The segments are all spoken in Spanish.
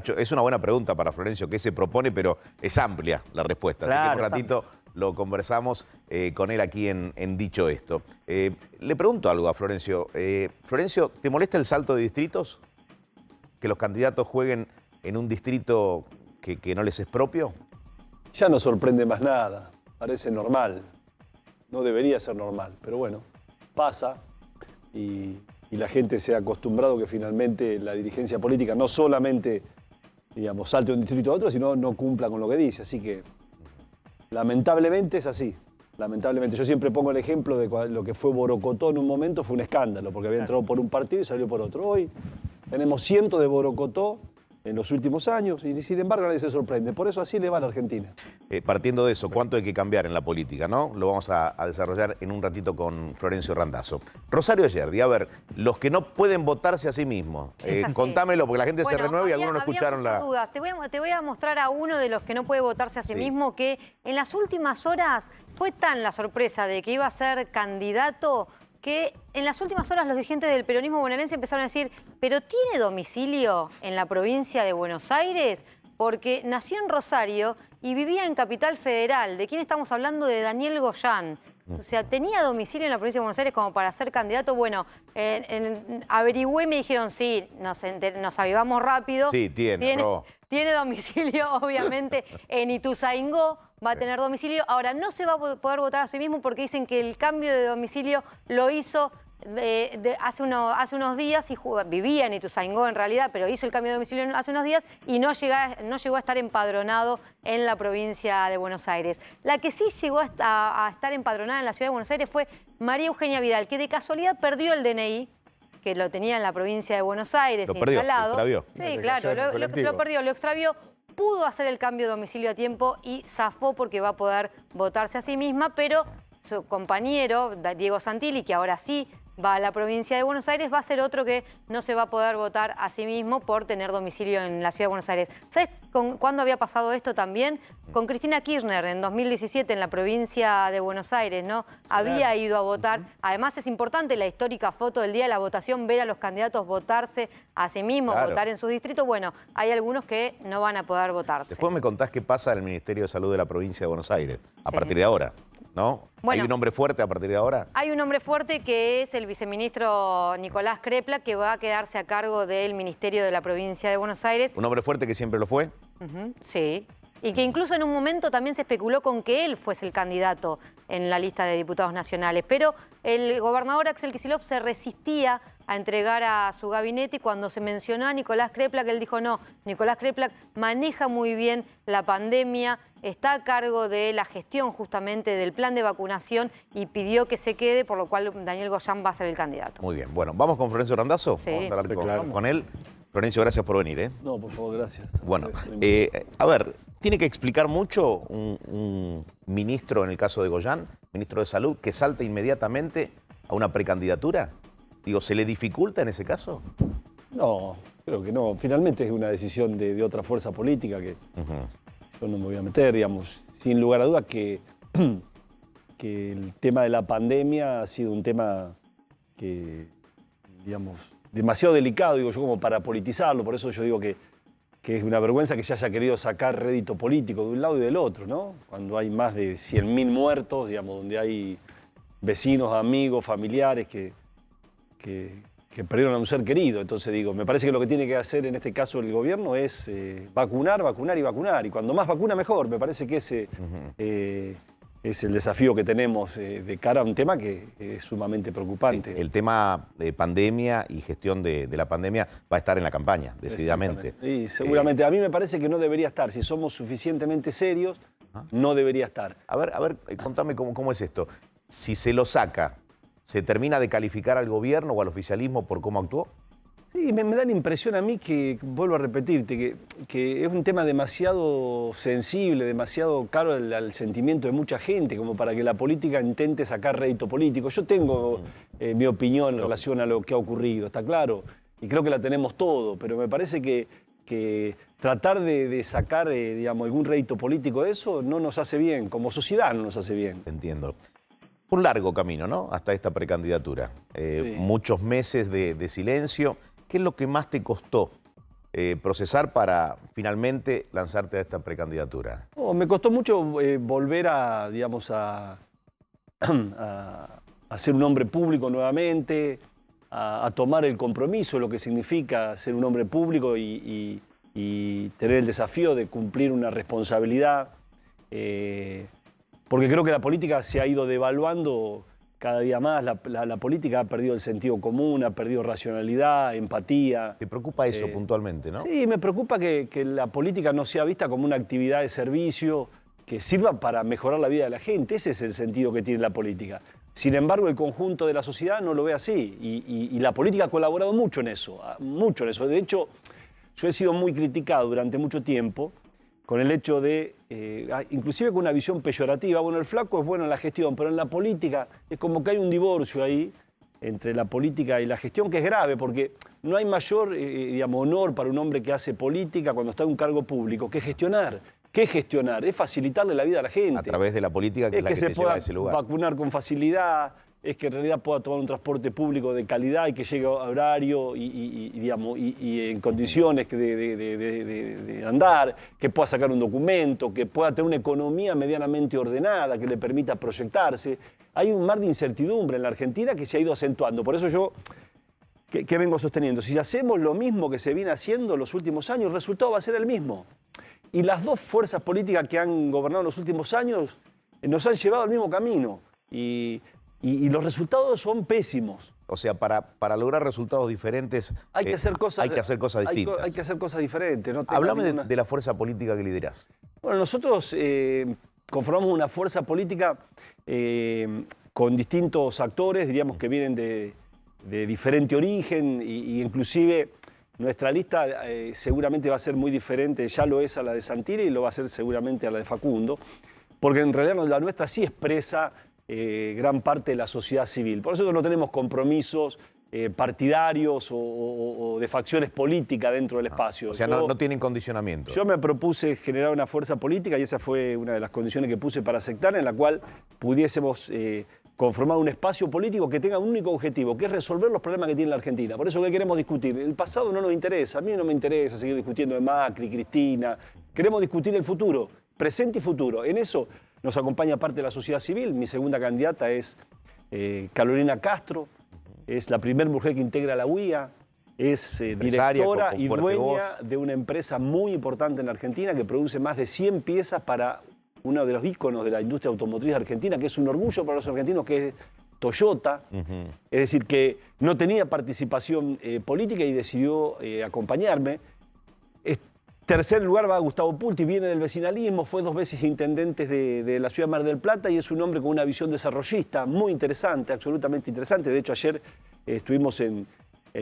Es una buena pregunta para Florencio, ¿qué se propone? Pero es amplia la respuesta. Claro, así que un ratito lo conversamos con él aquí en Dicho Esto. Le pregunto algo a Florencio. Florencio, ¿te molesta el salto de distritos? ¿Que los candidatos jueguen en un distrito que no les es propio? Ya no sorprende más nada, parece normal. No debería ser normal, pero bueno, pasa y la gente se ha acostumbrado que finalmente la dirigencia política no solamente, digamos, salte de un distrito a otro, sino no cumpla con lo que dice. Así que, lamentablemente es así. Lamentablemente. Yo siempre pongo el ejemplo de lo que fue Borocotó en un momento, fue un escándalo, porque había entrado por un partido y salió por otro. Hoy tenemos cientos de Borocotó en los últimos años y sin embargo nadie se sorprende. Por eso así le va a la Argentina. Partiendo de eso, ¿cuánto hay que cambiar en la política, no? Lo vamos a desarrollar en un ratito con Florencio Randazzo. Rosario Yerdi, a ver, los que no pueden votarse a sí mismos, contámelo, porque la gente se renueva y algunos no escucharon la... dudas. Te voy a mostrar a uno de los que no puede votarse a sí mismo, que en las últimas horas fue tan la sorpresa de que iba a ser candidato que en las últimas horas los dirigentes del peronismo bonaerense empezaron a decir, ¿pero tiene domicilio en la provincia de Buenos Aires? Porque nació en Rosario y vivía en Capital Federal. ¿De quién estamos hablando? De Daniel Goyán. O sea, ¿tenía domicilio en la provincia de Buenos Aires como para ser candidato? Bueno, averigüé y me dijeron, sí, nos avivamos rápido. Sí, Tiene domicilio, obviamente, en Ituzaingó. Va a tener domicilio. Ahora, no se va a poder votar a sí mismo porque dicen que el cambio de domicilio lo hizo hace unos días y vivía en Ituzaingó en realidad, pero hizo el cambio de domicilio hace unos días y no llegó a estar empadronado en la provincia de Buenos Aires. La que sí llegó a estar empadronada en la ciudad de Buenos Aires fue María Eugenia Vidal, que de casualidad perdió el DNI, que lo tenía en la provincia de Buenos Aires, instalado. Lo extravió. Sí, claro, lo perdió, lo extravió. Pudo hacer el cambio de domicilio a tiempo y zafó porque va a poder votarse a sí misma, pero su compañero, Diego Santilli, que ahora sí va a la provincia de Buenos Aires, va a ser otro que no se va a poder votar a sí mismo por tener domicilio en la ciudad de Buenos Aires. ¿Sabes cuándo había pasado esto también? Con Cristina Kirchner en 2017 en la provincia de Buenos Aires, ¿no? Había ido a votar. Además es importante la histórica foto del día de la votación, ver a los candidatos votarse a sí mismos, votar en su distrito. Bueno, hay algunos que no van a poder votarse. Después me contás qué pasa en el Ministerio de Salud de la provincia de Buenos Aires, a partir de ahora, ¿no? Bueno, ¿hay un hombre fuerte a partir de ahora? Hay un hombre fuerte que es el viceministro Nicolás Crepla, que va a quedarse a cargo del Ministerio de la provincia de Buenos Aires. ¿Un hombre fuerte que siempre lo fue? Sí. Y que incluso en un momento también se especuló con que él fuese el candidato en la lista de diputados nacionales. Pero el gobernador Axel Kicillof se resistía a entregar a su gabinete y cuando se mencionó a Nicolás Kreplak, él dijo no, Nicolás Kreplak maneja muy bien la pandemia, está a cargo de la gestión justamente del plan de vacunación y pidió que se quede, por lo cual Daniel Goyán va a ser el candidato. Muy bien. Bueno, ¿vamos con Florencio Randazzo? Sí. Vamos a hablar con él. Florencio, gracias por venir, ¿eh? No, por favor, gracias. Bueno, a ver, ¿tiene que explicar mucho un ministro, en el caso de Goyán, ministro de Salud, que salta inmediatamente a una precandidatura? Digo, ¿se le dificulta en ese caso? No, creo que no. Finalmente es una decisión de otra fuerza política que yo no me voy a meter, digamos. Sin lugar a dudas que el tema de la pandemia ha sido un tema que, digamos, demasiado delicado, digo yo, como para politizarlo. Por eso yo digo que es una vergüenza que se haya querido sacar rédito político de un lado y del otro, ¿no? Cuando hay más de 100.000 muertos, digamos, donde hay vecinos, amigos, familiares que perdieron a un ser querido. Entonces digo, me parece que lo que tiene que hacer en este caso el gobierno es vacunar, vacunar y vacunar. Y cuando más vacuna, mejor. Me parece que ese es el desafío que tenemos de cara a un tema que es sumamente preocupante. El tema de pandemia y gestión de la pandemia va a estar en la campaña, decididamente. Sí, seguramente. A mí me parece que no debería estar. Si somos suficientemente serios, no debería estar. A ver, contame cómo es esto. Si se lo saca, ¿se termina de calificar al gobierno o al oficialismo por cómo actuó? Sí, me da la impresión a mí que, vuelvo a repetirte, que es un tema demasiado sensible, demasiado caro al sentimiento de mucha gente, como para que la política intente sacar rédito político. Yo tengo mi opinión en relación a lo que ha ocurrido, está claro, y creo que la tenemos todo, pero me parece que tratar de sacar, digamos, algún rédito político de eso no nos hace bien, como sociedad no nos hace bien. Entiendo. Un largo camino, ¿no? Hasta esta precandidatura. Sí. Muchos meses de silencio. ¿Qué es lo que más te costó procesar para finalmente lanzarte a esta precandidatura? No, me costó mucho volver a, digamos, a ser un hombre público nuevamente, a tomar el compromiso, lo que significa ser un hombre público y tener el desafío de cumplir una responsabilidad, porque creo que la política se ha ido devaluando cada día más, la política ha perdido el sentido común, ha perdido racionalidad, empatía. ¿Te preocupa eso puntualmente, no? Sí, me preocupa que la política no sea vista como una actividad de servicio que sirva para mejorar la vida de la gente. Ese es el sentido que tiene la política. Sin embargo, el conjunto de la sociedad no lo ve así y la política ha colaborado mucho en eso, mucho en eso. De hecho, yo he sido muy criticado durante mucho tiempo con el hecho de, inclusive con una visión peyorativa, bueno, el flaco es bueno en la gestión, pero en la política es como que hay un divorcio ahí entre la política y la gestión que es grave, porque no hay mayor digamos, honor para un hombre que hace política cuando está en un cargo público que gestionar. ¿Qué es gestionar? Es facilitarle la vida a la gente. A través de la política, que es la que se te lleva a ese lugar. Vacunar con facilidad, es que en realidad pueda tomar un transporte público de calidad y que llegue a horario y en condiciones de andar, que pueda sacar un documento, que pueda tener una economía medianamente ordenada, que le permita proyectarse. Hay un mar de incertidumbre en la Argentina que se ha ido acentuando. Por eso yo, ¿qué vengo sosteniendo? Si hacemos lo mismo que se viene haciendo en los últimos años, el resultado va a ser el mismo. Y las dos fuerzas políticas que han gobernado en los últimos años nos han llevado al mismo camino. Y los resultados son pésimos. O sea, para lograr resultados diferentes hay que hacer cosas distintas. Hay que hacer cosas diferentes. No Háblame de la fuerza política que liderás. Bueno, nosotros conformamos una fuerza política con distintos actores, diríamos que vienen de diferente origen y inclusive nuestra lista seguramente va a ser muy diferente, ya lo es a la de Santilli y lo va a ser seguramente a la de Facundo, porque en realidad la nuestra sí expresa gran parte de la sociedad civil. Por eso no tenemos compromisos partidarios o de facciones políticas dentro del espacio. O sea, no tienen condicionamiento. Yo me propuse generar una fuerza política y esa fue una de las condiciones que puse para aceptar, en la cual pudiésemos conformar un espacio político que tenga un único objetivo, que es resolver los problemas que tiene la Argentina. Por eso que queremos discutir. El pasado no nos interesa, a mí no me interesa seguir discutiendo de Macri, Cristina. Queremos discutir el futuro, presente y futuro. En eso nos acompaña parte de la sociedad civil. Mi segunda candidata es Carolina Castro, es la primera mujer que integra la UIA, es directora y dueña de una empresa muy importante en la Argentina que produce más de 100 piezas para uno de los íconos de la industria automotriz argentina, que es un orgullo para los argentinos, que es Toyota. Es decir, que no tenía participación política y decidió acompañarme. Tercer lugar va Gustavo Pulti, viene del vecinalismo, fue 2 veces intendente de la ciudad de Mar del Plata y es un hombre con una visión desarrollista muy interesante, absolutamente interesante. De hecho, ayer estuvimos en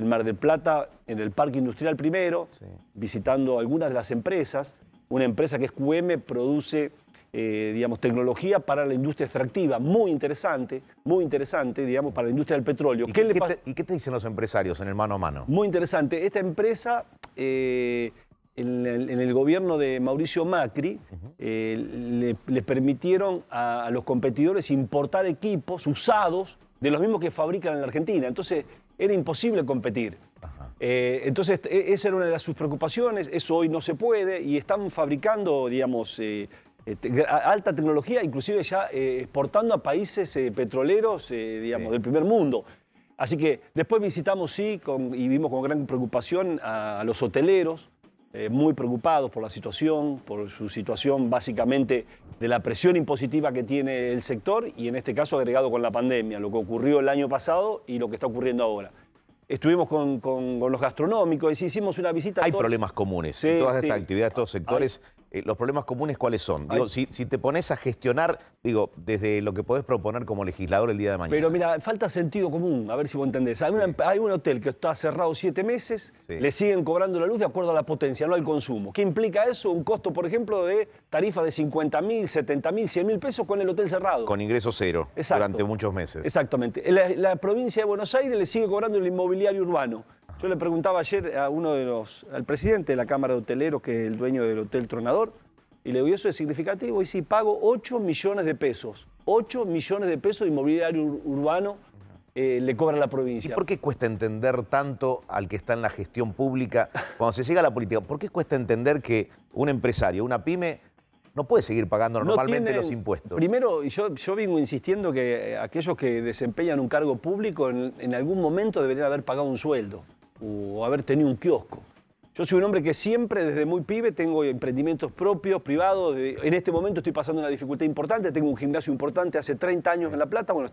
Mar del Plata, en el Parque Industrial primero, visitando algunas de las empresas. Una empresa que es QM, produce digamos, tecnología para la industria extractiva, muy interesante, digamos, para la industria del petróleo. ¿Y qué te dicen los empresarios en el mano a mano? Muy interesante. Esta empresa, en el gobierno de Mauricio Macri, le permitieron a los competidores importar equipos usados de los mismos que fabrican en la Argentina. Entonces, era imposible competir. Entonces, esa era una de sus preocupaciones. Eso hoy no se puede y están fabricando, digamos, alta tecnología, inclusive ya exportando a países petroleros, digamos, del primer mundo. Así que después visitamos, y vimos con gran preocupación a los hoteleros, muy preocupados por la situación, por su situación básicamente de la presión impositiva que tiene el sector y en este caso agregado con la pandemia, lo que ocurrió el año pasado y lo que está ocurriendo ahora. Estuvimos con los gastronómicos y hicimos una visita. Hay problemas comunes en todas estas actividades, todos sectores. ¿Los problemas comunes cuáles son? Digo, si te pones a gestionar, digo, desde lo que podés proponer como legislador el día de mañana. Pero mira, falta sentido común, a ver si vos entendés. Hay un hotel que está cerrado 7 meses, le siguen cobrando la luz de acuerdo a la potencia, no al consumo. ¿Qué implica eso? Un costo, por ejemplo, de tarifa de 50.000, 70.000, 100.000 pesos con el hotel cerrado. Con ingreso cero. Exacto. Durante muchos meses. Exactamente. La provincia de Buenos Aires le sigue cobrando el inmobiliario urbano. Yo le preguntaba ayer a al presidente de la Cámara de Hoteleros, que es el dueño del Hotel Tronador, y le digo, ¿eso es significativo? Y sí, pago 8 millones de pesos. 8 millones de pesos de inmobiliario urbano le cobra a la ¿Y provincia. por qué cuesta entender tanto al que está en la gestión pública cuando se llega a la política? ¿Por qué cuesta entender que un empresario, una pyme, no puede seguir pagando normalmente los impuestos? Primero, yo vengo insistiendo que aquellos que desempeñan un cargo público en algún momento deberían haber pagado un sueldo o haber tenido un kiosco. Yo soy un hombre que siempre, desde muy pibe, tengo emprendimientos propios, privados. En este momento estoy pasando una dificultad importante. Tengo un gimnasio importante hace 30 años en La Plata. Bueno,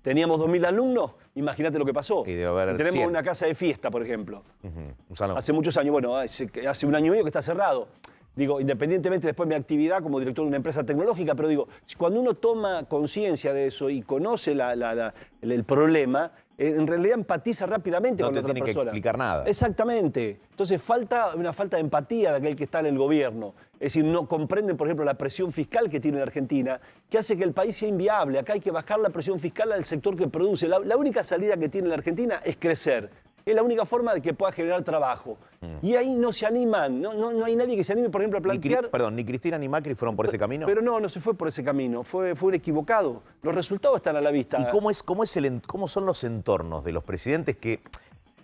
teníamos 2.000 alumnos. Imagínate lo que pasó. Y debe haber tenemos 100. una casa de fiesta, por ejemplo. Un salón. Hace muchos años. Bueno, hace un año y medio que está cerrado. Digo, independientemente después de mi actividad como director de una empresa tecnológica, pero digo, cuando uno toma conciencia de eso y conoce el problema, en realidad empatiza rápidamente con la otra persona. No te tiene que explicar nada. Exactamente. Entonces una falta de empatía de aquel que está en el gobierno. Es decir, no comprenden, por ejemplo, la presión fiscal que tiene la Argentina, que hace que el país sea inviable. Acá hay que bajar la presión fiscal al sector que produce. La única salida que tiene la Argentina es crecer. Es la única forma de que pueda generar trabajo. Y ahí no se animan, no hay nadie que se anime, por ejemplo, a plantear... Ni Cristina ni Macri fueron por ese camino. Pero no se fue por ese camino, fue un equivocado. Los resultados están a la vista. ¿Y cómo son los entornos de los presidentes que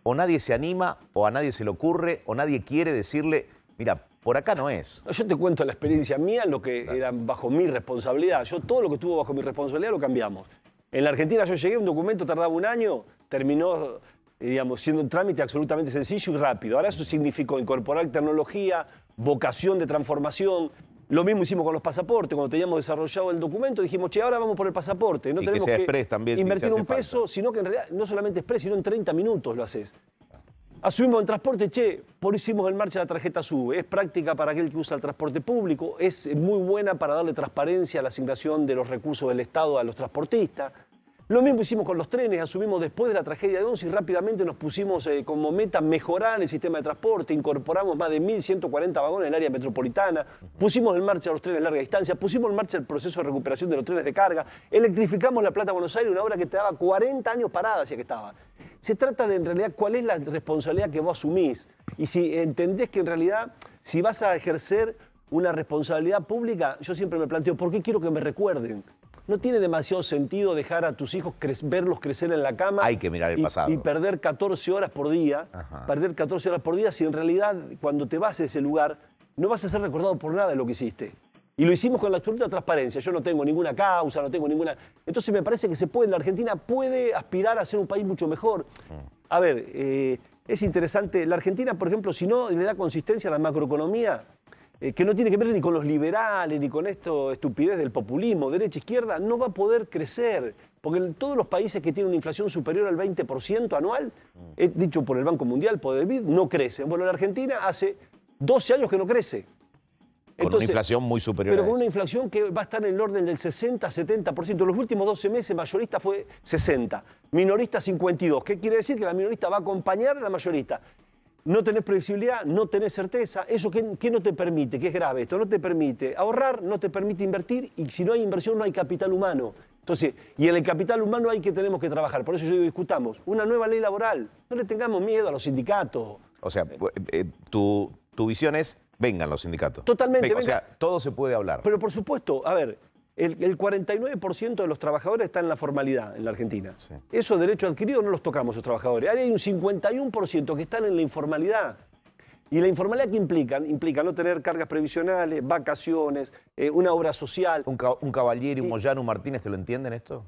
o nadie se anima, o a nadie se le ocurre, o nadie quiere decirle, mira, por acá no es? Yo te cuento la experiencia mía, lo que era bajo mi responsabilidad. Todo lo que estuvo bajo mi responsabilidad lo cambiamos. En la Argentina yo llegué, un documento tardaba un año, terminó... digamos, siendo un trámite absolutamente sencillo y rápido. Ahora eso significó incorporar tecnología, vocación de transformación. Lo mismo hicimos con los pasaportes. Cuando teníamos desarrollado el documento, dijimos, che, ahora vamos por el pasaporte. No tenemos que invertir un peso, sino que en realidad no solamente express, sino en 30 minutos lo haces. Asumimos el transporte, por eso hicimos en marcha la tarjeta SUBE. Es práctica para aquel que usa el transporte público, es muy buena para darle transparencia a la asignación de los recursos del Estado a los transportistas. Lo mismo hicimos con los trenes, asumimos después de la tragedia de Once y rápidamente nos pusimos como meta mejorar el sistema de transporte, incorporamos más de 1.140 vagones en el área metropolitana, pusimos en marcha los trenes de larga distancia, pusimos en marcha el proceso de recuperación de los trenes de carga, electrificamos La Plata-Buenos Aires, una obra que te daba 40 años parada, hacia que estaba. Se trata de, en realidad, cuál es la responsabilidad que vos asumís. Y si entendés que en realidad, si vas a ejercer una responsabilidad pública, yo siempre me planteo, ¿por qué quiero que me recuerden? No tiene demasiado sentido dejar a tus hijos verlos crecer en la cama. Hay que mirar el pasado. Y perder 14 horas por día. Perder 14 horas por día si en realidad cuando te vas de ese lugar no vas a ser recordado por nada de lo que hiciste. Y lo hicimos con la absoluta transparencia. Yo no tengo ninguna causa, no tengo ninguna... Entonces me parece que la Argentina puede aspirar a ser un país mucho mejor. A ver, es interesante. La Argentina, por ejemplo, si no le da consistencia a la macroeconomía, que no tiene que ver ni con los liberales, ni con esto estupidez del populismo, derecha-izquierda, no va a poder crecer. Porque en todos los países que tienen una inflación superior al 20% anual, dicho por el Banco Mundial, por el BID, no crecen. Bueno, la Argentina hace 12 años que no crece. Con una inflación muy superior pero con una inflación que va a estar en el orden del 60-70%. Los últimos 12 meses mayorista fue 60, minorista 52. ¿Qué quiere decir? Que la minorista va a acompañar a la mayorista. No tenés previsibilidad, no tenés certeza. ¿Eso qué no te permite? ¿Qué es grave esto? No te permite ahorrar, no te permite invertir, y si no hay inversión no hay capital humano. Entonces, y en el capital humano tenemos que trabajar. Por eso yo digo, discutamos una nueva ley laboral. No le tengamos miedo a los sindicatos. O sea, tu visión es, vengan los sindicatos. Totalmente. O sea, todo se puede hablar. Pero por supuesto, a ver, el 49% de los trabajadores está en la formalidad en la Argentina. Sí. Esos derechos adquiridos no los tocamos los trabajadores. Ahí hay un 51% que están en la informalidad. Y la informalidad, ¿qué implica? Implica no tener cargas previsionales, vacaciones, una obra social. ¿Un Caballero y un Moyano, un Martínez, te lo entienden esto?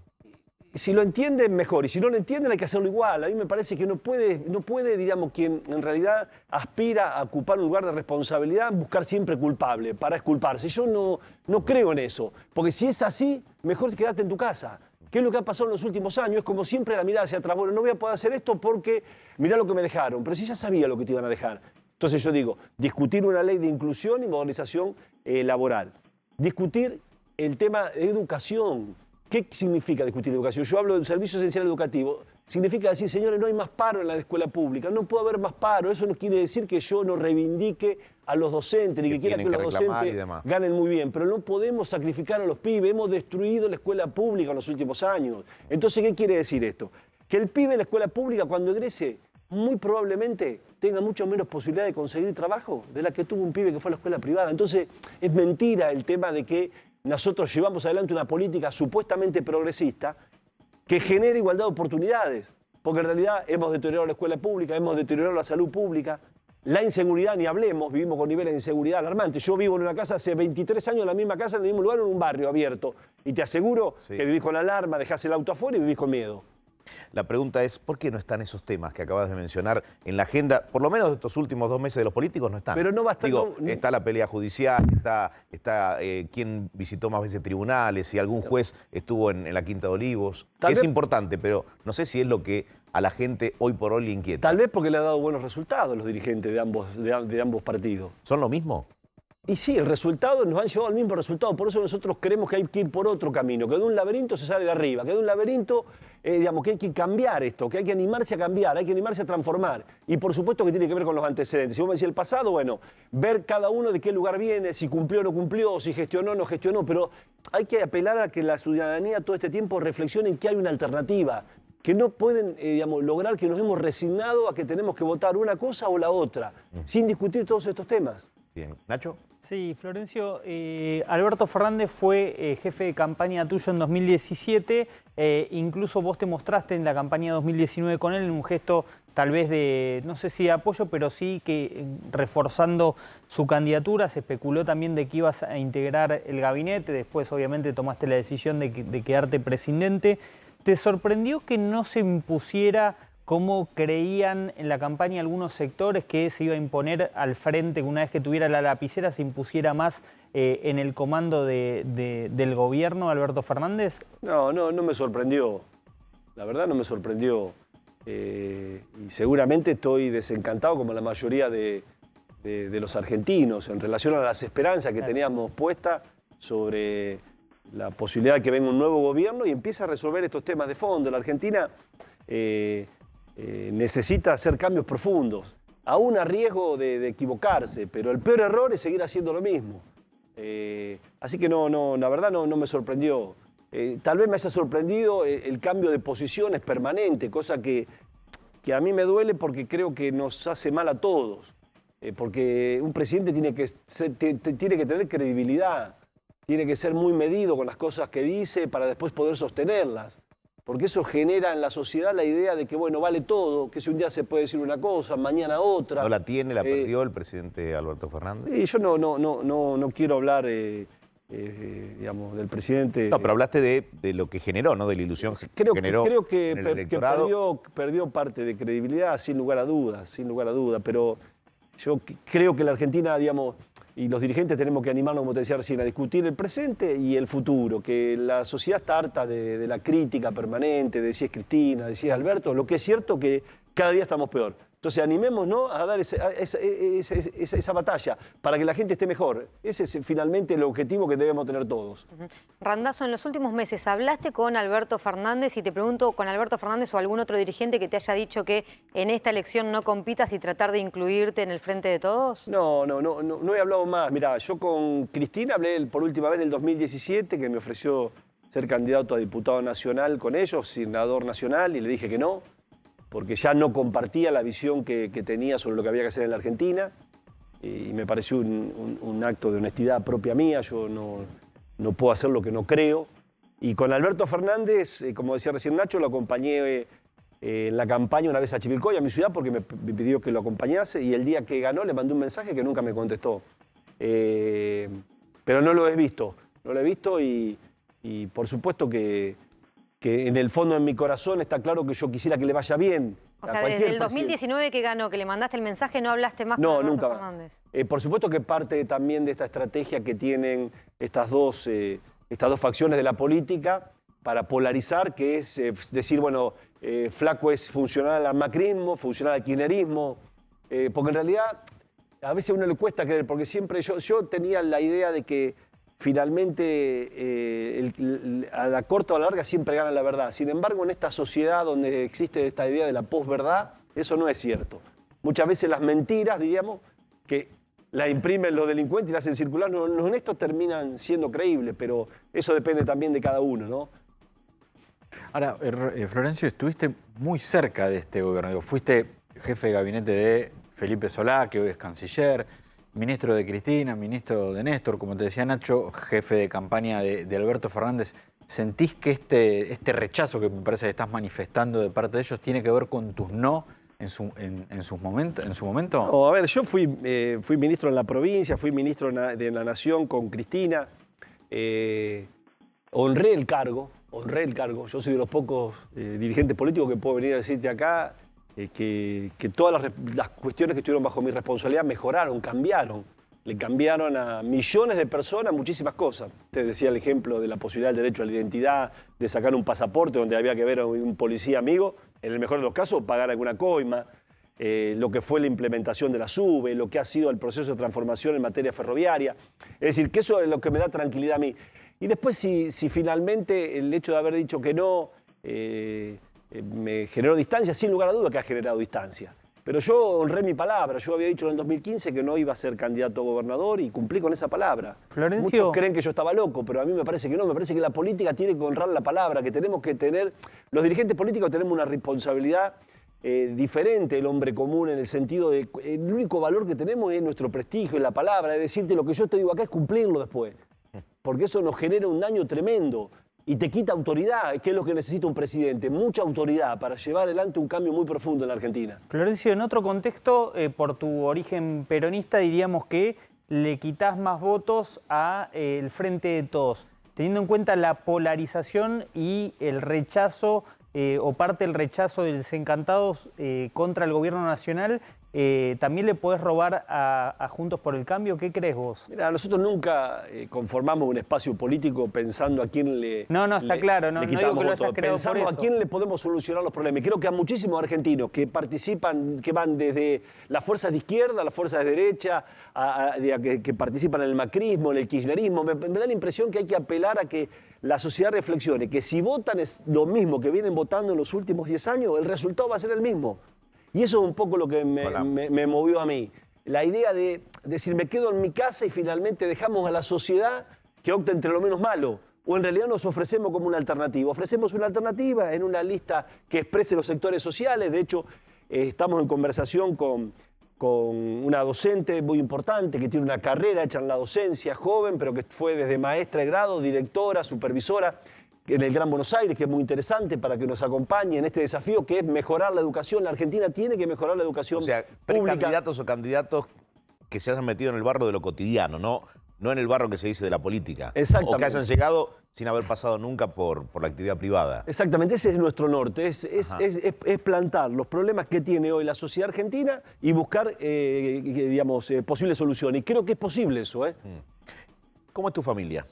Si lo entienden, mejor. Y si no lo entienden, hay que hacerlo igual. A mí me parece que no puede, digamos, quien en realidad aspira a ocupar un lugar de responsabilidad, buscar siempre culpable, para exculparse. Yo no creo en eso. Porque si es así, mejor quédate en tu casa. ¿Qué es lo que ha pasado en los últimos años? Es como siempre la mirada hacia atrás. Bueno, no voy a poder hacer esto porque mirá lo que me dejaron. Pero si ya sabía lo que te iban a dejar. Entonces yo digo, discutir una ley de inclusión y modernización laboral. Discutir el tema de educación. ¿Qué significa discutir educación? Yo hablo del servicio esencial educativo. Significa decir, señores, no hay más paro en la escuela pública, no puede haber más paro. Eso no quiere decir que yo no reivindique a los docentes, ni que quiera que los docentes ganen muy bien. Pero no podemos sacrificar a los pibes. Hemos destruido la escuela pública en los últimos años. Entonces, ¿qué quiere decir esto? Que el pibe en la escuela pública, cuando egrese, muy probablemente tenga mucho menos posibilidad de conseguir trabajo de la que tuvo un pibe que fue a la escuela privada. Entonces, es mentira el tema de que nosotros llevamos adelante una política supuestamente progresista que genere igualdad de oportunidades. Porque en realidad hemos deteriorado la escuela pública, hemos deteriorado la salud pública. La inseguridad, ni hablemos, vivimos con niveles de inseguridad alarmantes. Yo vivo en una casa hace 23 años, en la misma casa, en el mismo lugar, en un barrio abierto. Y te aseguro que vivís con alarma, dejás el auto afuera y vivís con miedo. La pregunta es, ¿por qué no están esos temas que acabas de mencionar en la agenda, por lo menos de estos últimos 2 meses de los políticos? No están. Pero no va a estar, Digo, está la pelea judicial, está quién visitó más veces tribunales, si algún juez estuvo en la Quinta de Olivos. Es importante, pero no sé si es lo que a la gente hoy por hoy le inquieta. Tal vez porque le ha dado buenos resultados los dirigentes de ambos partidos. ¿Son lo mismo? Y sí, el resultado nos han llevado al mismo resultado. Por eso nosotros creemos que hay que ir por otro camino, que de un laberinto se sale de arriba, que de un laberinto, digamos, que hay que cambiar esto, que hay que animarse a cambiar, hay que animarse a transformar. Y por supuesto que tiene que ver con los antecedentes. Si vos me decís el pasado, bueno, ver cada uno de qué lugar viene, si cumplió o no cumplió, si gestionó o no gestionó, pero hay que apelar a que la ciudadanía todo este tiempo reflexione en que hay una alternativa, que no pueden digamos, lograr que nos hemos resignado a que tenemos que votar una cosa o la otra, sin discutir todos estos temas. Bien. ¿Nacho? Sí, Florencio, Alberto Fernández fue jefe de campaña tuyo en 2017, incluso vos te mostraste en la campaña 2019 con él en un gesto tal vez de, no sé si de apoyo, pero sí que reforzando su candidatura, se especuló también de que ibas a integrar el gabinete, después obviamente tomaste la decisión de quedarte presidente. ¿Te sorprendió que no se impusiera como creían en la campaña algunos sectores que se iba a imponer al frente, que una vez que tuviera la lapicera se impusiera más en el comando del gobierno, Alberto Fernández? No me sorprendió. La verdad no me sorprendió. Y seguramente estoy desencantado como la mayoría de los argentinos en relación a las esperanzas que teníamos puestas sobre la posibilidad de que venga un nuevo gobierno y empiece a resolver estos temas de fondo. La Argentina necesita hacer cambios profundos, aún a riesgo de equivocarse, pero el peor error es seguir haciendo lo mismo. Así que la verdad no me sorprendió. Tal vez me haya sorprendido el cambio de posiciones permanente, cosa que a mí me duele porque creo que nos hace mal a todos. Porque un presidente tiene que tener credibilidad, tiene que ser muy medido con las cosas que dice para después poder sostenerlas. Porque eso genera en la sociedad la idea de que, bueno, vale todo, que si un día se puede decir una cosa, mañana otra. ¿No la tiene, la perdió el presidente Alberto Fernández? Sí, yo no quiero hablar, digamos, del presidente. No, pero hablaste de lo que generó, ¿no? De la ilusión que generó. Creo que, en el electorado. perdió parte de credibilidad, sin lugar a dudas, pero yo creo que la Argentina, digamos, y los dirigentes tenemos que animarnos, como te decía recién, a discutir el presente y el futuro, que la sociedad está harta de la crítica permanente, de si es Cristina, de si es Alberto. Lo que es cierto que cada día estamos peor. Entonces animémonos a dar esa batalla para que la gente esté mejor. Ese es finalmente el objetivo que debemos tener todos. Randazzo, en los últimos meses, ¿hablaste con Alberto Fernández? Y te pregunto, ¿con Alberto Fernández o algún otro dirigente que te haya dicho que en esta elección no compitas y tratar de incluirte en el frente de todos? No he hablado más. Mirá, yo con Cristina hablé por última vez en el 2017, que me ofreció ser candidato a diputado nacional con ellos, senador nacional, y le dije que no, porque ya no compartía la visión que tenía sobre lo que había que hacer en la Argentina, y me pareció un acto de honestidad propia mía. Yo no puedo hacer lo que no creo. Y con Alberto Fernández, como decía recién Nacho, lo acompañé en la campaña una vez a Chivilcoy, a mi ciudad, porque me pidió que lo acompañase, y el día que ganó le mandé un mensaje que nunca me contestó. Pero no lo he visto, y por supuesto que en el fondo de mi corazón está claro que yo quisiera que le vaya bien. O sea, desde el 2019 que ganó, que le mandaste el mensaje, no hablaste más con Alberto Fernández. Por supuesto que parte también de esta estrategia que tienen estas dos facciones de la política para polarizar, que es decir, bueno, Flaco es funcional al macrismo, funcional al kirchnerismo, porque en realidad a veces a uno le cuesta creer, porque siempre yo tenía la idea de que finalmente a la corta o a la larga siempre gana la verdad. Sin embargo, en esta sociedad donde existe esta idea de la posverdad, eso no es cierto. Muchas veces las mentiras, diríamos, que las imprimen los delincuentes y las hacen circular, los honestos terminan siendo creíbles, pero eso depende también de cada uno, ¿no? Ahora, Florencio, estuviste muy cerca de este gobierno. Fuiste jefe de gabinete de Felipe Solá, que hoy es canciller, ministro de Cristina, ministro de Néstor, como te decía Nacho, jefe de campaña de Alberto Fernández. ¿Sentís que este rechazo que me parece que estás manifestando de parte de ellos tiene que ver con tus no en su momento? No, a ver, yo fui ministro en la provincia, fui ministro de la Nación con Cristina. Honré el cargo. Yo soy de los pocos dirigentes políticos que puedo venir a decirte acá que todas las cuestiones que estuvieron bajo mi responsabilidad mejoraron, cambiaron. Le cambiaron a millones de personas muchísimas cosas. Te decía el ejemplo de la posibilidad del derecho a la identidad, de sacar un pasaporte donde había que ver a un policía amigo, en el mejor de los casos pagar alguna coima, lo que fue la implementación de la SUBE, lo que ha sido el proceso de transformación en materia ferroviaria. Es decir, que eso es lo que me da tranquilidad a mí. Y después si finalmente el hecho de haber dicho que no me generó distancia, sin lugar a duda que ha generado distancia. Pero yo honré mi palabra. Yo había dicho en el 2015 que no iba a ser candidato a gobernador y cumplí con esa palabra. Florencio. Muchos creen que yo estaba loco, pero a mí me parece que no. Me parece que la política tiene que honrar la palabra, que tenemos que tener... Los dirigentes políticos tenemos una responsabilidad diferente del hombre común en el sentido de... El único valor que tenemos es nuestro prestigio, es la palabra, es decirte lo que yo te digo acá es cumplirlo después. Porque eso nos genera un daño tremendo. Y te quita autoridad, que es lo que necesita un presidente, mucha autoridad para llevar adelante un cambio muy profundo en la Argentina. Florencio, en otro contexto, por tu origen peronista, diríamos que le quitas más votos a el Frente de Todos, teniendo en cuenta la polarización y el rechazo, o parte del rechazo de desencantados contra el gobierno nacional. ¿También le podés robar a Juntos por el Cambio? ¿Qué crees vos? Mira, nosotros nunca conformamos un espacio político pensando a quién le... No, está claro, no digo que lo hayas creado por Pensamos eso. a quién le podemos solucionar los problemas. Y creo que a muchísimos argentinos que participan, que van desde las fuerzas de izquierda, las fuerzas de derecha, que participan en el macrismo, en el kirchnerismo, me da la impresión que hay que apelar a que la sociedad reflexione, que si votan es lo mismo que vienen votando en los últimos 10 años, el resultado va a ser el mismo. Y eso es un poco lo que me movió a mí. La idea de decir, me quedo en mi casa y finalmente dejamos a la sociedad que opte entre lo menos malo. O en realidad nos ofrecemos como una alternativa. Ofrecemos una alternativa en una lista que exprese los sectores sociales. De hecho, estamos en conversación con una docente muy importante que tiene una carrera hecha en la docencia, joven, pero que fue desde maestra de grado, directora, supervisora, en el Gran Buenos Aires, que es muy interesante para que nos acompañe en este desafío que es mejorar la educación. La Argentina tiene que mejorar la educación pública. O sea, precandidatos o candidatos que se hayan metido en el barro de lo cotidiano, no en el barro que se dice de la política. Exactamente. O que hayan llegado sin haber pasado nunca por la actividad privada. Exactamente, ese es nuestro norte, es plantar los problemas que tiene hoy la sociedad argentina y buscar, digamos, posibles soluciones. Y creo que es posible eso. ¿Cómo es tu familia?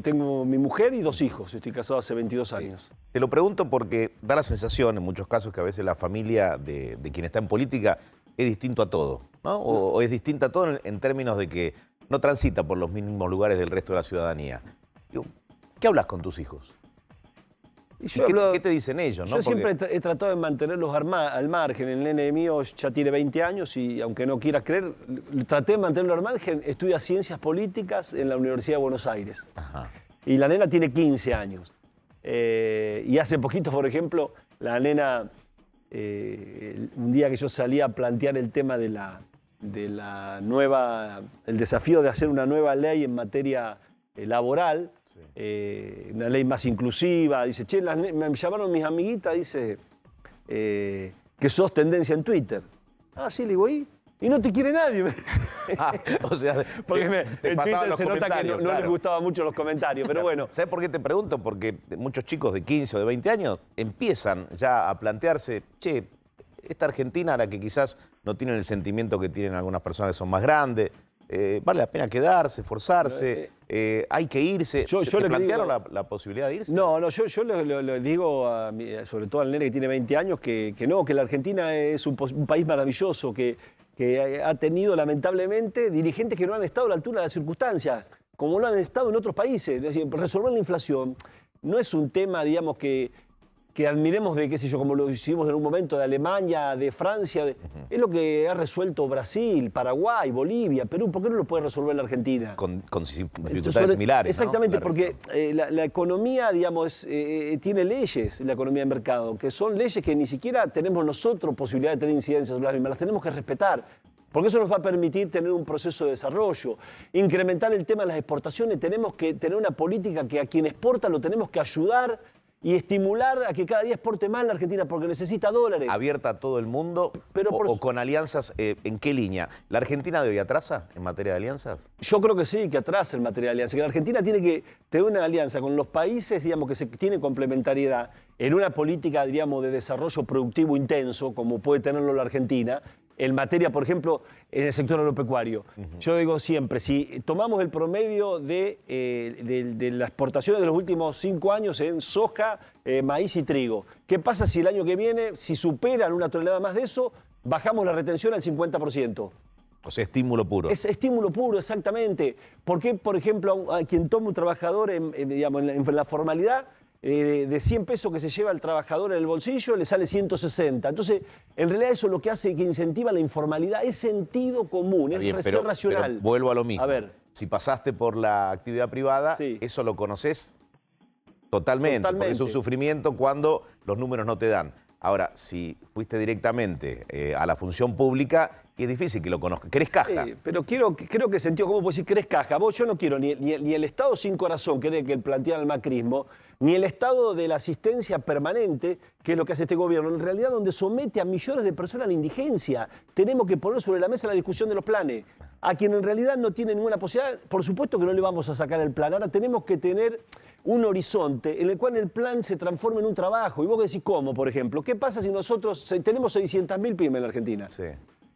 Tengo mi mujer y 2 hijos, estoy casado hace 22 años. Te lo pregunto porque da la sensación en muchos casos que a veces la familia de quien está en política es distinto a todo, ¿no? O es distinta a todo en términos de que no transita por los mismos lugares del resto de la ciudadanía. Digo, ¿qué hablas con tus hijos? ¿Qué te dicen ellos? Yo siempre he tratado de mantenerlos al margen. El nene mío ya tiene 20 años y, aunque no quiera creer, traté de mantenerlo al margen. Estudia Ciencias Políticas en la Universidad de Buenos Aires. Ajá. Y la nena tiene 15 años. Y hace poquito, por ejemplo, la nena, un día que yo salí a plantear el tema el desafío de hacer una nueva ley en materia laboral, sí. Una ley más inclusiva, dice, che, me llamaron mis amiguitas, dice, que sos tendencia en Twitter. Ah, sí, le digo, ¿y no te quiere nadie? O sea, porque en Twitter se nota que no les gustaban mucho los comentarios, pero bueno. ¿Sabes por qué te pregunto? Porque muchos chicos de 15 o de 20 años empiezan ya a plantearse, che, esta Argentina a la que quizás no tienen el sentimiento que tienen algunas personas que son más grandes, vale la pena quedarse, esforzarse, hay que irse. ¿Te plantearon la posibilidad de irse? No, yo le digo, sobre todo al nene que tiene 20 años, que no, que la Argentina es un país maravilloso, que ha tenido lamentablemente dirigentes que no han estado a la altura de las circunstancias, como lo han estado en otros países. Es decir, resolver la inflación no es un tema, digamos, que admiremos de, qué sé yo, como lo hicimos en un momento, de Alemania, de Francia. Es lo que ha resuelto Brasil, Paraguay, Bolivia, Perú. ¿Por qué no lo puede resolver la Argentina? Con dificultades similares, exactamente, ¿no? porque la economía, digamos, tiene leyes, la economía de mercado, que son leyes que ni siquiera tenemos nosotros posibilidad de tener incidencia sobre las mismas. Las tenemos que respetar. porque eso nos va a permitir tener un proceso de desarrollo, incrementar el tema de las exportaciones. Tenemos que tener una política que a quien exporta lo tenemos que ayudar y estimular a que cada día exporte más la Argentina porque necesita dólares. ¿Abierta a todo el mundo o con alianzas? ¿En qué línea? ¿La Argentina de hoy atrasa en materia de alianzas? Yo creo que sí, que atrasa en materia de alianza. Que la Argentina tiene que tener una alianza con los países, digamos, que se tiene complementariedad en una política, diríamos, de desarrollo productivo intenso, como puede tenerlo la Argentina, en materia, por ejemplo, en el sector agropecuario. Yo digo siempre, si tomamos el promedio de las exportaciones de los últimos 5 años en soja, maíz y trigo, ¿qué pasa si el año que viene, si superan una tonelada más de eso, bajamos la retención al 50%? O sea, estímulo puro. Es estímulo puro, exactamente. ¿Por qué, por ejemplo, a quien toma un trabajador digamos, en la formalidad, de 100 pesos que se lleva el trabajador en el bolsillo, le sale 160? Entonces, en realidad eso lo que hace, que incentiva la informalidad, es sentido común, es racional. Pero vuelvo a lo mismo. A ver. Si pasaste por la actividad privada, Sí. eso lo conoces totalmente, porque es un sufrimiento cuando los números no te dan. Ahora, si fuiste directamente a la función pública, y es difícil que lo conozcas. ¿Querés caja? Pero creo que sentido común, puedo decir, ¿querés caja? Yo no quiero ni el Estado sin corazón, que es el plantea el macrismo, ni el Estado de la asistencia permanente, que es lo que hace este gobierno, en realidad donde somete a millones de personas a la indigencia. Tenemos que poner sobre la mesa la discusión de los planes. A quien en realidad no tiene ninguna posibilidad, por supuesto que no le vamos a sacar el plan. Ahora tenemos que tener un horizonte en el cual el plan se transforme en un trabajo. Y vos decís, ¿cómo, por ejemplo? ¿Qué pasa si nosotros tenemos 600.000 pymes en la Argentina? Sí.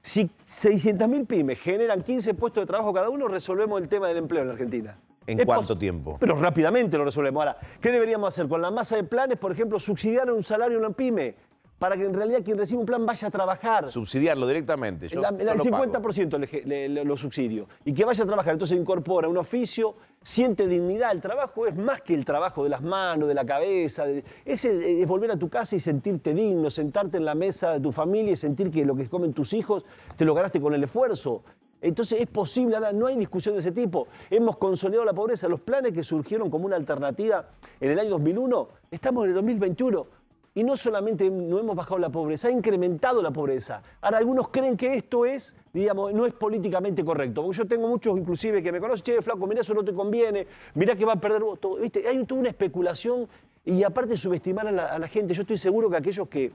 Si 600.000 pymes generan 15 puestos de trabajo cada uno, resolvemos el tema del empleo en la Argentina. ¿En cuánto tiempo? Pero rápidamente lo resolvemos. Ahora, ¿qué deberíamos hacer? Con la masa de planes, por ejemplo, subsidiar un salario en una pyme, para que en realidad quien recibe un plan vaya a trabajar. Subsidiarlo directamente. El 50% lo subsidio. Y que vaya a trabajar. Entonces incorpora un oficio, siente dignidad. El trabajo es más que el trabajo de las manos, de la cabeza. Es volver a tu casa y sentirte digno, sentarte en la mesa de tu familia y sentir que lo que comen tus hijos te lo ganaste con el esfuerzo. Entonces es posible, ahora no hay discusión de ese tipo. Hemos consolidado la pobreza. Los planes que surgieron como una alternativa en el año 2001, estamos en el 2021. Y no solamente no hemos bajado la pobreza, ha incrementado la pobreza. Ahora, algunos creen que esto es, digamos, no es políticamente correcto. Porque yo tengo muchos, inclusive, que me conocen, che, flaco, mirá, eso no te conviene, mirá que va a perder voto. ¿Viste? Hay toda una especulación y aparte subestimar a la gente. Yo estoy seguro que a aquellos que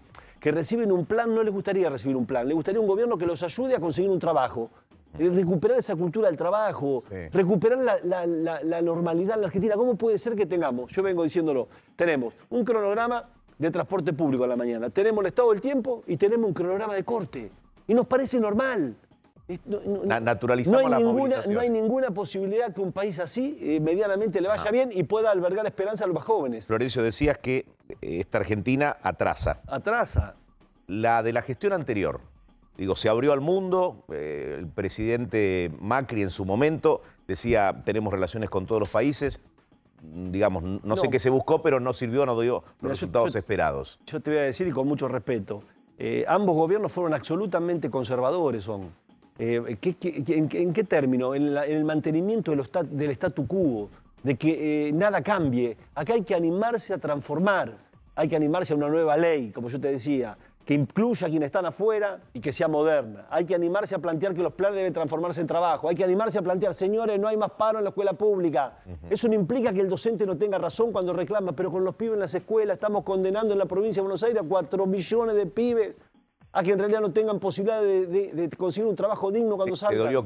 reciben un plan no les gustaría recibir un plan. Les gustaría un gobierno que los ayude a conseguir un trabajo. Recuperar esa cultura del trabajo, recuperar la normalidad en la Argentina. ¿Cómo puede ser que tengamos? Yo vengo diciéndolo. Tenemos un cronograma de transporte público a la mañana. Tenemos el estado del tiempo y tenemos un cronograma de corte. Y nos parece normal. Naturalizamos la movilización. No hay ninguna posibilidad que un país así medianamente le vaya bien y pueda albergar esperanza a los más jóvenes. Florencio, decías que esta Argentina atrasa. Atrasa. La de la gestión anterior, digo, se abrió al mundo, el presidente Macri en su momento decía, tenemos relaciones con todos los países. Digamos, no sé qué se buscó, pero no sirvió, no dio los resultados esperados. Yo te voy a decir, y con mucho respeto, ambos gobiernos fueron absolutamente conservadores. ¿En qué término? En el mantenimiento del statu quo, de que nada cambie. Acá hay que animarse a transformar, hay que animarse a una nueva ley, como yo te decía, que incluya a quienes están afuera y que sea moderna. Hay que animarse a plantear que los planes deben transformarse en trabajo. Hay que animarse a plantear, señores, no hay más paro en la escuela pública. Eso no implica que el docente no tenga razón cuando reclama, pero con los pibes en las escuelas estamos condenando en la provincia de Buenos Aires a 4 millones de pibes a que en realidad no tengan posibilidad de conseguir un trabajo digno cuando salgan. Te dolió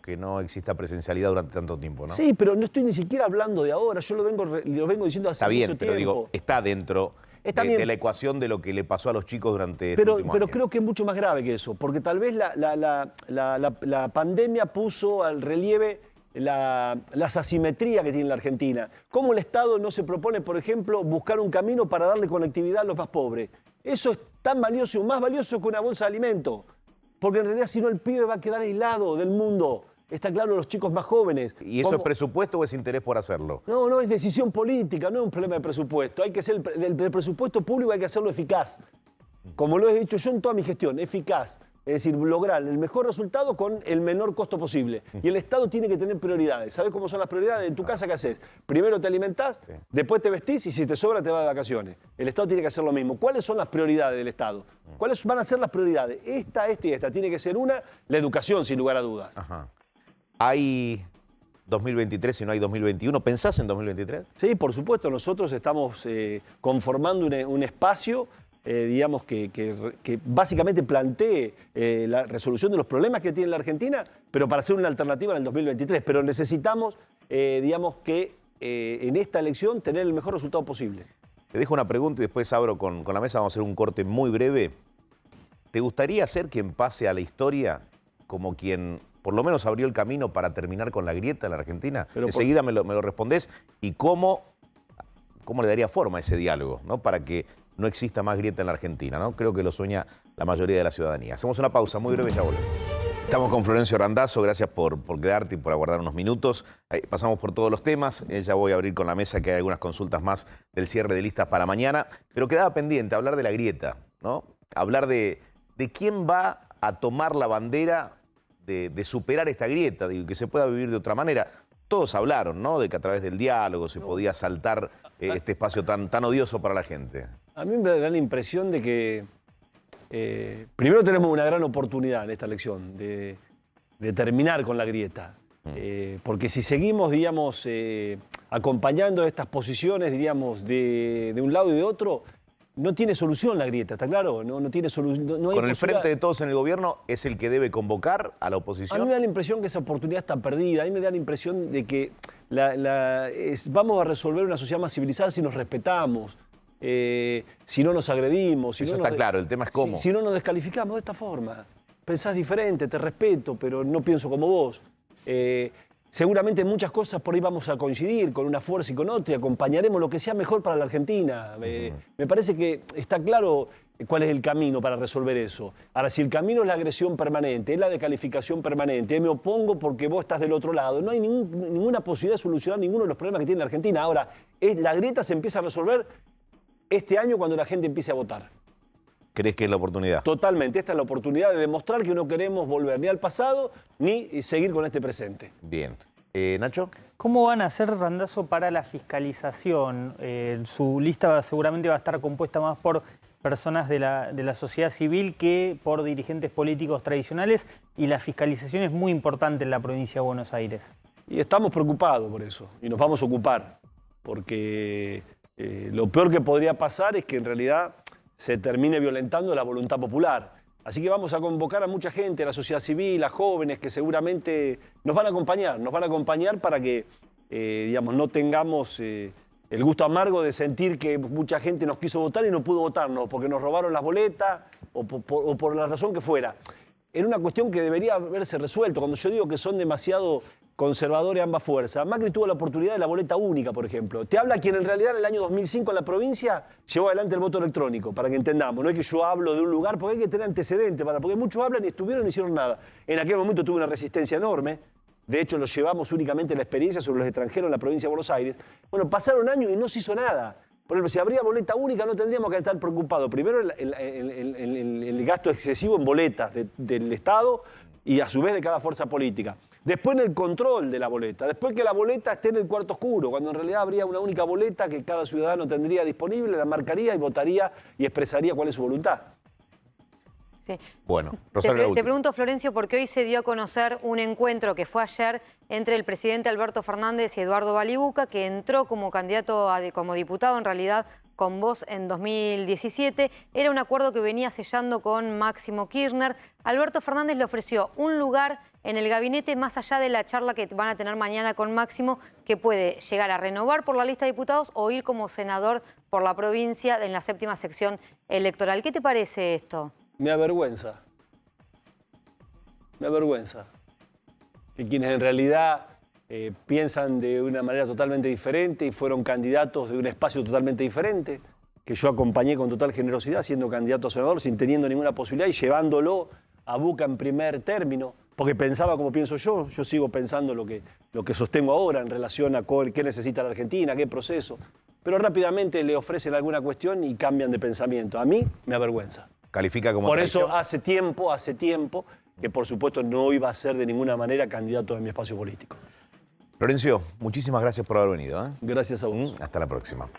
que no exista presencialidad durante tanto tiempo, ¿no? Sí, pero no estoy ni siquiera hablando de ahora. Yo lo vengo diciendo hace mucho tiempo. Está bien, pero digo, está dentro de la ecuación de lo que le pasó a los chicos durante este último año. Pero creo que es mucho más grave que eso, porque tal vez la pandemia puso al relieve las asimetrías que tiene la Argentina. Cómo el Estado no se propone, por ejemplo, buscar un camino para darle conectividad a los más pobres. Eso es tan valioso, más valioso que una bolsa de alimento. Porque en realidad si no el pibe va a quedar aislado del mundo. Está claro, los chicos más jóvenes. ¿Y eso es presupuesto o es interés por hacerlo? No, es decisión política, no es un problema de presupuesto. Hay que ser del presupuesto público hay que hacerlo eficaz. Como lo he dicho yo en toda mi gestión, eficaz. Es decir, lograr el mejor resultado con el menor costo posible. Y el Estado tiene que tener prioridades. ¿Sabés cómo son las prioridades? En tu casa, ¿qué haces? Primero te alimentás, después te vestís y si te sobra te vas de vacaciones. El Estado tiene que hacer lo mismo. ¿Cuáles son las prioridades del Estado? ¿Cuáles van a ser las prioridades? Esta y esta. Tiene que ser una, la educación, sin lugar a dudas. Ajá. Hay 2023 y no hay 2021. ¿Pensás en 2023? Sí, por supuesto. Nosotros estamos conformando un espacio, digamos, que básicamente plantee la resolución de los problemas que tiene la Argentina, pero para hacer una alternativa en el 2023. Pero necesitamos, digamos, que en esta elección tener el mejor resultado posible. Te dejo una pregunta y después abro con la mesa. Vamos a hacer un corte muy breve. ¿Te gustaría ser quien pase a la historia como quien por lo menos abrió el camino para terminar con la grieta en la Argentina? Enseguida me lo respondés. ¿Y cómo le daría forma a ese diálogo, ¿no? Para que no exista más grieta en la Argentina, ¿no? Creo que lo sueña la mayoría de la ciudadanía. Hacemos una pausa muy breve y ya volvemos. Estamos con Florencio Randazzo, gracias por quedarte y por aguardar unos minutos. Pasamos por todos los temas, ya voy a abrir con la mesa que hay algunas consultas más del cierre de listas para mañana, pero quedaba pendiente hablar de la grieta, ¿no? Hablar de quién va a tomar la bandera de superar esta grieta, que se pueda vivir de otra manera. Todos hablaron, ¿no? De que a través del diálogo se podía saltar este espacio tan odioso para la gente. A mí me da la impresión de que primero tenemos una gran oportunidad en esta elección de terminar con la grieta. Porque si seguimos, digamos, acompañando estas posiciones, diríamos, de un lado y de otro, no tiene solución la grieta, ¿está claro? No tiene solución. No hay Con el frente de todos en el gobierno es el que debe convocar a la oposición. A mí me da la impresión que esa oportunidad está perdida. A mí me da la impresión de que vamos a resolver una sociedad más civilizada si nos respetamos, si no nos agredimos. Eso está claro, el tema es cómo. Si no nos descalificamos de esta forma. Pensás diferente, te respeto, pero no pienso como vos. Seguramente en muchas cosas por ahí vamos a coincidir con una fuerza y con otra y acompañaremos lo que sea mejor para la Argentina. Me parece que está claro cuál es el camino para resolver eso. Ahora, si el camino es la agresión permanente, es la descalificación permanente, me opongo porque vos estás del otro lado, no hay ninguna posibilidad de solucionar ninguno de los problemas que tiene la Argentina. Ahora, la grieta se empieza a resolver este año cuando la gente empiece a votar. ¿Crees que es la oportunidad? Totalmente. Esta es la oportunidad de demostrar que no queremos volver ni al pasado ni seguir con este presente. Bien. Nacho. ¿Cómo van a hacer, Randazzo, para la fiscalización? Su lista seguramente va a estar compuesta más por personas de la sociedad civil que por dirigentes políticos tradicionales y la fiscalización es muy importante en la provincia de Buenos Aires. Y estamos preocupados por eso y nos vamos a ocupar porque lo peor que podría pasar es que en realidad se termine violentando la voluntad popular. Así que vamos a convocar a mucha gente, a la sociedad civil, a jóvenes que seguramente nos van a acompañar para que, digamos, no tengamos el gusto amargo de sentir que mucha gente nos quiso votar y no pudo votarnos porque nos robaron las boletas o por la razón que fuera. Era una cuestión que debería haberse resuelto. Cuando yo digo que son demasiado conservadores ambas fuerzas, Macri tuvo la oportunidad de la boleta única, por ejemplo. Te habla quien en realidad en el año 2005 en la provincia llevó adelante el voto electrónico, para que entendamos. No es que yo hablo de un lugar, porque hay que tener antecedentes, porque muchos hablan y estuvieron y no hicieron nada. En aquel momento tuve una resistencia enorme. De hecho, lo llevamos únicamente la experiencia sobre los extranjeros en la provincia de Buenos Aires. Bueno, pasaron años y no se hizo nada. Por ejemplo, si habría boleta única no tendríamos que estar preocupados. Primero, el gasto excesivo en boletas del Estado y a su vez de cada fuerza política. Después en el control de la boleta. Después que la boleta esté en el cuarto oscuro, cuando en realidad habría una única boleta que cada ciudadano tendría disponible, la marcaría y votaría y expresaría cuál es su voluntad. Sí. Bueno, te pregunto, Florencio, porque hoy se dio a conocer un encuentro que fue ayer entre el presidente Alberto Fernández y Eduardo Balibuca, que entró como candidato, como diputado en realidad, con vos en 2017. Era un acuerdo que venía sellando con Máximo Kirchner. Alberto Fernández le ofreció un lugar en el gabinete más allá de la charla que van a tener mañana con Máximo, que puede llegar a renovar por la lista de diputados o ir como senador por la provincia en la 7ª sección electoral. ¿Qué te parece esto? Me avergüenza. Me avergüenza. Que quienes en realidad piensan de una manera totalmente diferente y fueron candidatos de un espacio totalmente diferente, que yo acompañé con total generosidad siendo candidato a senador sin teniendo ninguna posibilidad y llevándolo a Buca en primer término, porque pensaba como pienso yo sigo pensando lo que sostengo ahora en relación a qué necesita la Argentina, qué proceso, pero rápidamente le ofrecen alguna cuestión y cambian de pensamiento. A mí me avergüenza. califica como Por traición. eso hace tiempo que por supuesto no iba a ser de ninguna manera candidato de mi espacio político. Florencio, muchísimas gracias por haber venido. Gracias a vos. Hasta la próxima.